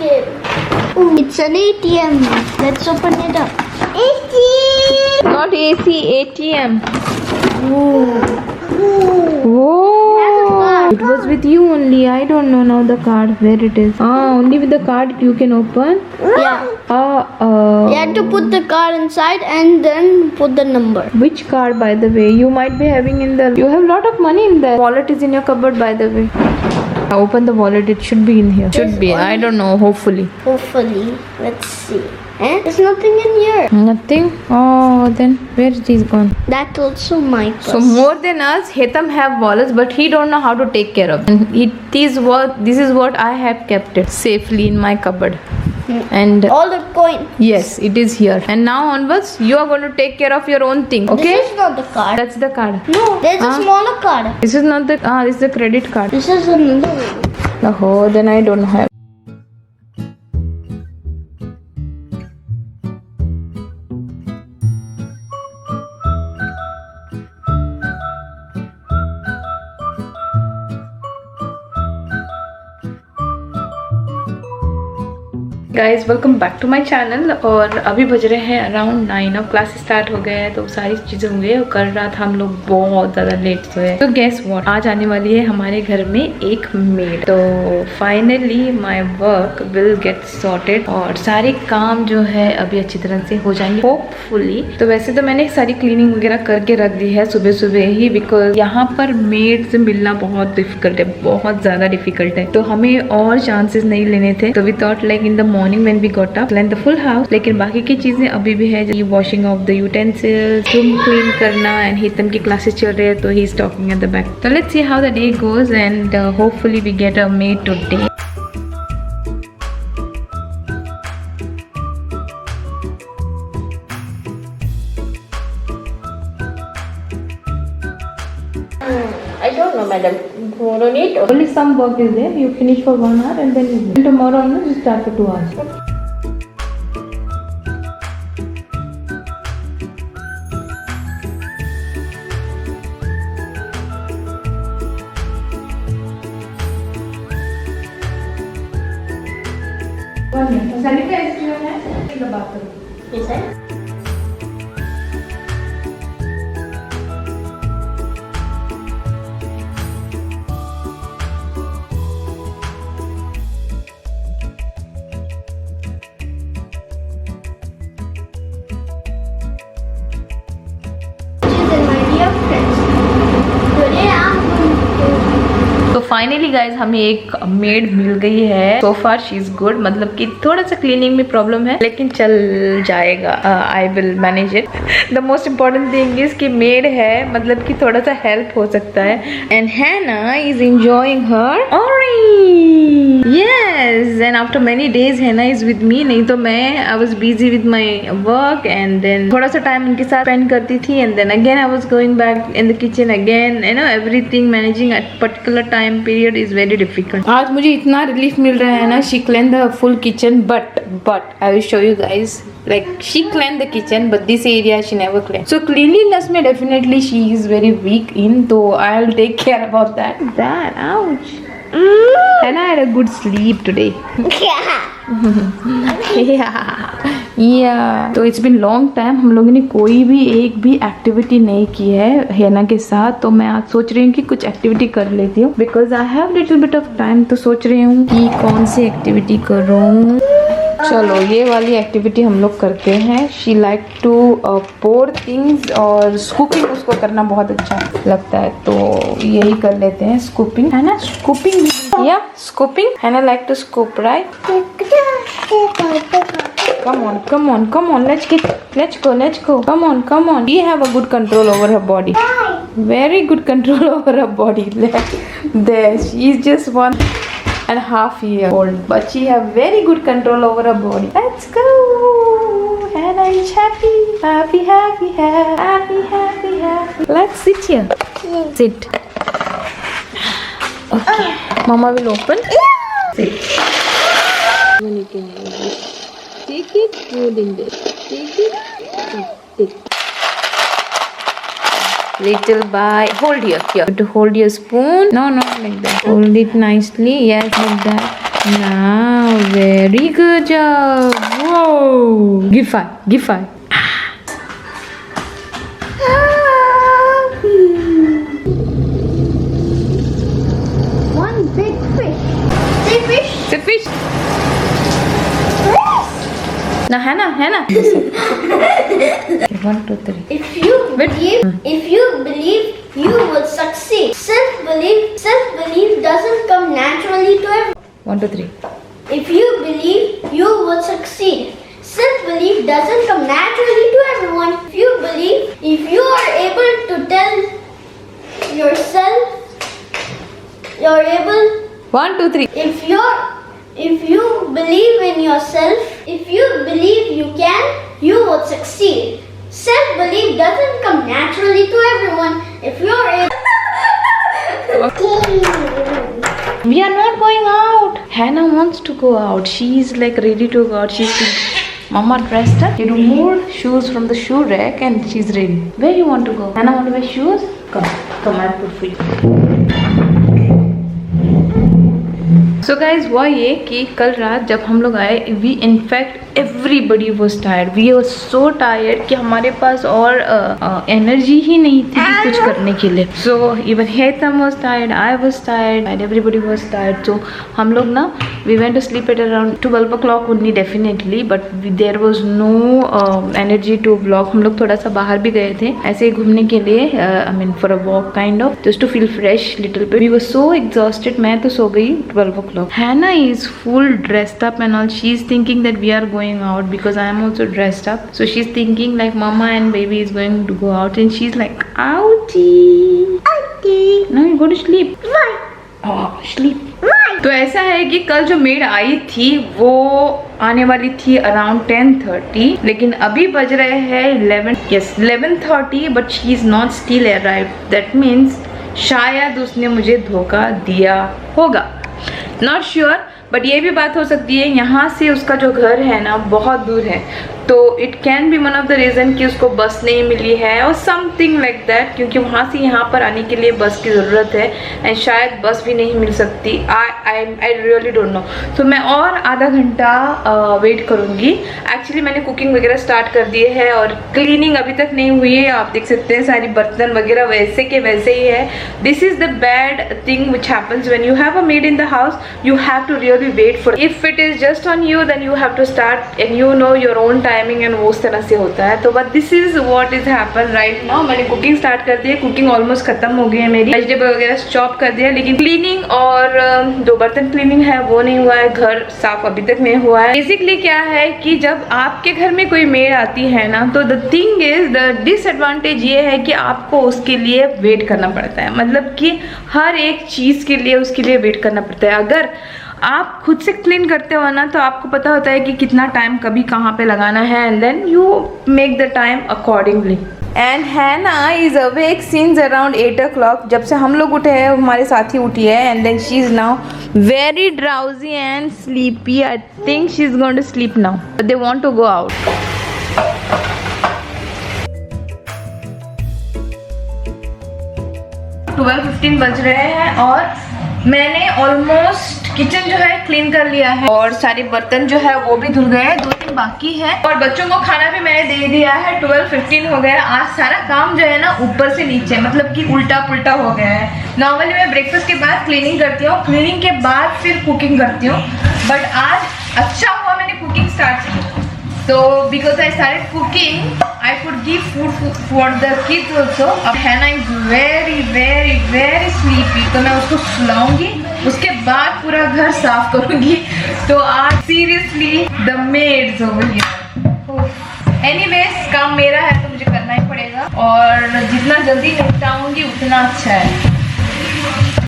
ATM. It's an ATM. Let's open it up. ATM. Not AC, ATM. Ooh. Whoa! It was with you only. I don't know now the card where it is. Only with the card you can open. Yeah. You have to put the card inside and then put the number. Which card, by the way? You might be having in the. You have lot of money in there. Wallet is in your cupboard, by the way. Open the wallet. It should be in here. Should be. I don't know. Hopefully. Hopefully. Let's see. There's nothing in here. Nothing. Oh, then where it is gone? That's also my purse. So more than us, Hetam have wallets, but he don't know how to take care of. And this is what I have kept it safely in my cupboard. And all the coins. yes, it is here. And now onwards, you are going to take care of your own thing. Okay? This is not the card. That's the card. No, there's a smaller card. This is not the. This is the credit card. This is another one. Oh, then I don't have. Guys welcome back to my channel. और अभी बज रहे हैं around 9 और class start हो गए हैं, तो सारी चीज़ें हो गई और कल रात हम लोग बहुत ज़्यादा लेट सोए। तो गेस व्हाट, आज आने वाली है हमारे घर में एक मेड। तो finally my work will get sorted और सारे काम जो है अभी अच्छी तरह से हो जाएंगे होपफुली। तो वैसे तो मैंने सारी क्लीनिंग वगैरह करके रख दी है सुबह सुबह ही, बिकॉज यहाँ पर मेड से मिलना बहुत डिफिकल्ट है, बहुत ज़्यादा डिफिकल्ट है। तो हमें और चांसेस नहीं लेने थे। तो we thought like in the morning when we got up clean the full house. लेकिन बाकी की चीजें अभी भी है, जैसे washing of the utensils, room clean करना। एंड हितम की क्लासेस चल रहे हैं, तो he is talking at the back. तो let's see how the day goes and hopefully we get a maid today. I don't know, madam. You don't need to. Only some work is there. You finish for 1 hour and then you go. Tomorrow onwards you start for 2 hours. One minute. Sanitize your hands in the bathroom. Yes, sir. तो finally guys हमें एक made मिल गई है। सो फार she is good, मतलब कि थोड़ा सा cleaning में प्रॉब्लम है लेकिन चल जाएगा। I will manage it. The most important thing is कि मेड है, मतलब कि थोड़ा सा हेल्प हो सकता है। And Hannah is enjoying her orange. Yes, and after many days Hannah is with me. नहीं तो मैं I was busy with my work and then थोड़ा सा टाइम उनके साथ स्पेंड करती थी and then again I was going back in the kitchen again. You know everything managing at particular time period is very difficult. आज मुझे इतना relief मिल रहा है ना, she cleaned the full kitchen, but I will show you guys, like she cleaned the kitchen but this area she never cleaned. So cleanliness में definitely she is very weak in, so I'll take care about that. Ouch. And I had a good sleep today. Yeah. तो it's been long time हम लोगों ने कोई भी एक भी activity नहीं की है हैना के साथ। तो मैं आज सोच रही हूँ कि कुछ एक्टिविटी कर लेती हूँ, because I have little bit of time. तो सोच रही हूँ कि कौन सी एक्टिविटी करूँ। चलो ये वाली एक्टिविटी हम लोग करते हैं। She like to pour things और स्कूपिंग उसको करना बहुत अच्छा लगता है, तो यही कर लेते हैं। स्कूपिंग है ना, स्कूपिंग या स्कूपिंग है ना, like to scoop right. Come on, let's go. Come on. We have a good control over her body. Very good control over her body. There, she is just 1.5 years old, but she have very good control over her body. Let's go. Hannah is happy. Let's sit here. Sit. Okay. Mama will open. Sit. Take it, hold in there. Take it. Little bite. Hold here. To hold your spoon. No, not like that. Hold it nicely. Yes, like that. Now, very good job. Whoa. Give five. Give five. One big fish. Say fish. Say fish. Now, Hannah. Okay, 1, 2, 3. If you believe, you will succeed. Self-belief doesn't come naturally to everyone. 1, 2, 3. If you believe, you will succeed. Self-belief doesn't come naturally to everyone. If you believe, if you are able to tell yourself, you're able. 1, 2, 3. If you believe in yourself, if you believe you can, you will succeed. Self-belief doesn't come naturally to everyone. If you're able. We are not going out. Hannah wants to go out. She's like ready to go out. She's thinking, Mama dressed up. You removed shoes from the shoe rack and she's ready. Where you want to go? Hannah want to wear shoes? Come, I'll put for you. So guys, हुआ ये कि कल रात जब हम लोग आए, we in fact everybody was tired. We are so tired कि हमारे पास और एनर्जी ही नहीं थी कि कुछ करने के लिए. So even Hetam was tired, I was tired and everybody was tired. So हम लोग ना we went to sleep at around 12 o'clock only definitely, but there was no energy to vlog. हम लोग थोड़ा सा बाहर भी गए थे ऐसे ही घूमने के लिए, I mean for a walk kind of, just to feel fresh little bit. We were so exhausted. मैं तो सो गई 12 o'clock. Hannah is full dressed up and all. She's thinking that we are going out because I am also dressed up. So she's thinking like mama and baby is going to go out and she's like, ouchie. Now you go to sleep. Why? Oh, sleep. Why? तो ऐसा है कि कल जो made आई थी वो आने वाली थी अराउंड 10:30, लेकिन अभी बज रहे हैं 11:30, but she is not still arrived. That means शायद उसने मुझे धोखा दिया होगा. नॉट श्योर, बट ये भी बात हो सकती है यहाँ से उसका जो घर है ना बहुत दूर है, तो it can be one of the reason कि उसको बस नहीं मिली है और समथिंग लाइक दैट, क्योंकि वहाँ से यहाँ पर आने के लिए बस की ज़रूरत है एंड शायद बस भी नहीं मिल सकती. I really don't know. तो मैं और आधा घंटा वेट करूँगी. एक्चुअली मैंने कुकिंग वगैरह स्टार्ट कर दिए है और क्लीनिंग अभी तक नहीं हुई है. आप देख सकते हैं सारी बर्तन वगैरह वैसे के वैसे ही है. This is the bad thing which happens when you have a maid in the house. You have to really wait for. If it is just on you then you have to start and you know your own timing and वो उस तरह से होता है. तो but this is what is happen right now. मैंने cooking start कर दी है. कुकिंग ऑलमोस्ट खत्म हो गई है मेरी. वेजिटेबल वगैरह चॉप कर दिया, लेकिन क्लीनिंग और जो बर्तन क्लीनिंग है वो नहीं हुआ है. घर साफ अभी तक नहीं हुआ है. बेसिकली क्या है कि जब आपके घर में कोई मेड आती है ना, तो the thing is, the disadvantage ये है कि आपको उसके लिए वेट करना पड़ता है. मतलब कि हर एक चीज़ के लिए उसके लिए वेट करना पड़ता है. अगर आप खुद से क्लीन करते हो ना तो आपको पता होता है कि कितना टाइम कभी कहाँ पे लगाना है and then you make the time accordingly. And Hannah is awake since around 8 o'clock. जब से हम लोग उठे हैं हमारे साथ ही उठी है and then she is now very drowsy and sleepy. I think she is going to sleep now. They want to go out. तो 12:15 बज रहे हैं और मैंने ऑलमोस्ट किचन जो है क्लीन कर लिया है और सारे बर्तन जो है वो भी धुल गए हैं. 2-3 बाकी है और बच्चों को खाना भी मैंने दे दिया है. 12:15 हो गया. आज सारा काम जो है ना ऊपर से नीचे, मतलब कि उल्टा पुल्टा हो गया है. नॉर्मली मैं ब्रेकफास्ट के बाद क्लीनिंग करती हूँ, क्लीनिंग के बाद फिर कुकिंग करती हूँ, बट आज अच्छा हुआ मैंने कुकिंग स्टार्ट की. तो because I started cooking I could give food for the kids also. अब Hannah is very very very sleepy, तो मैं उसको सुलाऊंगी, उसके बाद पूरा घर साफ करूंगी. तो आज seriously the maids over here. Anyways काम मेरा है तो मुझे करना ही पड़ेगा और जितना जल्दी निपटाऊंगी उतना अच्छा है.